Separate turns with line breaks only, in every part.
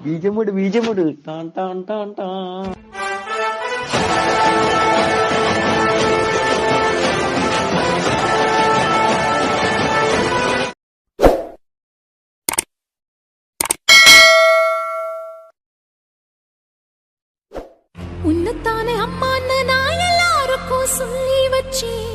பீஜமுடு பீஜமுடு Don Don Don Don.
உன்னத்தானே அம்மான்னு நான் எல்லாருக்கும் சொல்லி வச்சேன்.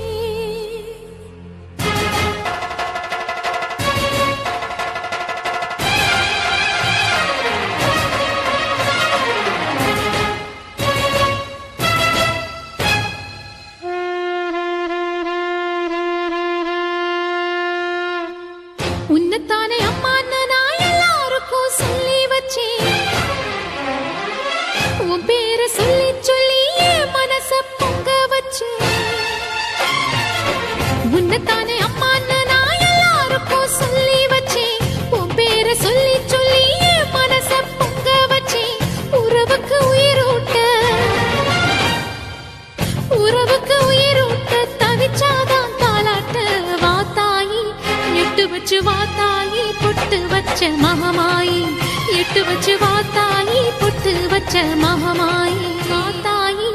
உன்னத்தானே அம்மான்னு நான் எல்லாருக்கும் சொல்லி வச்சேன். உன் பேரை சொல்லி சொல்லி என் மனச பொங்க வச்சேன். உன்னத்தானே அம்மான்னு நான் எல்லாருக்கும் சொல்லி வச்சேன். உன் பேரை சொல்லி சொல்லி என் மனச பொங்க வச்சேன். உறவுக்கு உயிரூட்ட தவிச்சாதான் தாலாட்ட. வாத்தாயி எட்டு வச்சு வாத்தாயி பொட்டு வச்ச மகமாயி. எட்டு வச்சு வாத்தாயி பொட்டு வச்ச மகமாயி. வாத்தாயி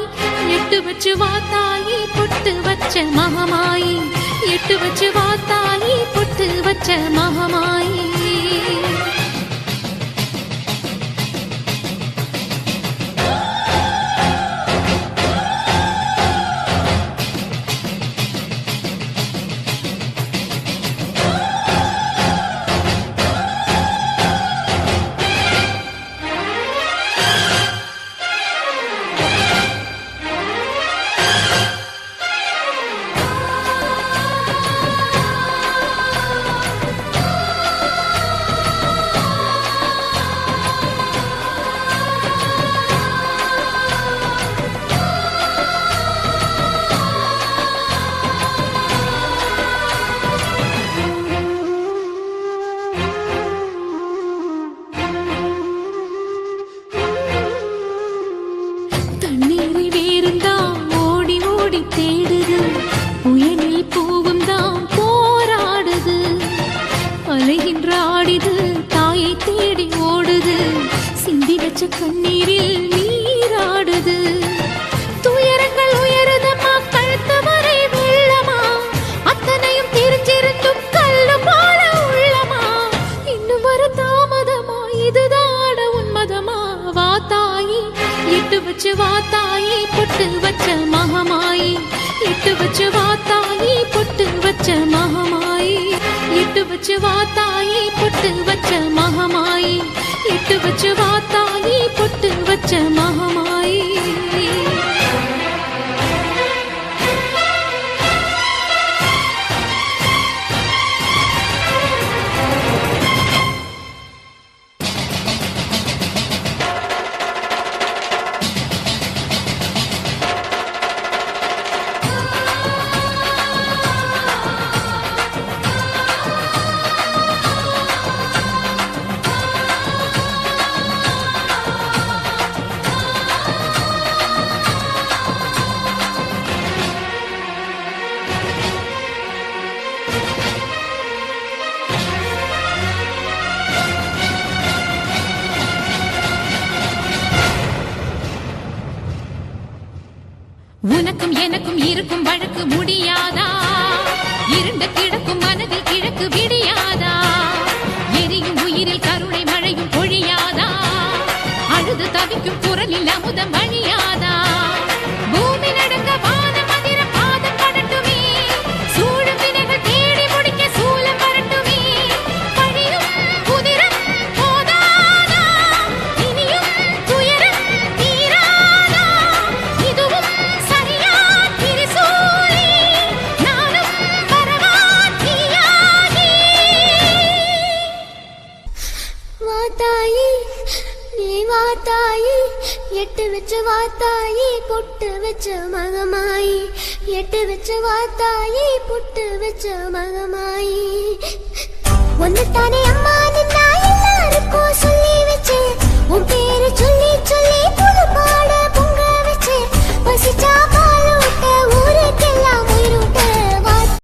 எட்டு வச்சு வாத்தாயி பொட்டு வச்ச மகமாயி. எட்டு வச்சு வாத்தாயி பொட்டு வச்ச மகமாயி. கண்ணீரில் நீராடுது. துயரங்கள் உயருதமா கழுத்து வரை வெள்ளமா. அத்தனையும் தெரிஞ்சிருந்தும் கல்லு போல உள்ளமா. இன்னும் வர தாமதமா இதுதான உன்மதமா. வாத்தாயி எட்டு வச்சு வாத்தாயி பொட்டு வச்ச மகமாயி. எட்டு வச்சு வாத்தாயி பொட்டு வச்ச மகமாயி. எட்டு வச்சு வாத்தாயி பொட்டு வச்ச மகமாயி. எட்டு வச்சு வாத்தாயி பொட்டு வச்ச மகமாயி. உனக்கும் எனக்கும் இருக்கும் வழக்கு முடியாதா? இருண்ட கிடக்கும் மனதில் கிழக்கு விடியாதா? எரியும் உயிரில் கருணை மழையும் பொழியாதா? அழுது தவிக்கும் குரலில் அமுதம் வழியாதா? பூமி நடக்க வானம் அதிர பாதம் படட்டுமே. சூழும் வினைகள் தேடி முடிக்க சூலம் வரட்டுமே. பழியும் குதிரம் போதாதா? இனியும் துயரம் தீராதா? இதுவும் வாத்தாயி எட்டு வச்ச வாத்தாயி பொட்டு வச்ச மகமாயி. எட்டு வச்ச வாத்தாயி பொட்டு வச்ச மகமாயி. ஒன்னு தானே அம்மா நான் எல்லாருக்கும் சொல்லி வச்சேன். உன்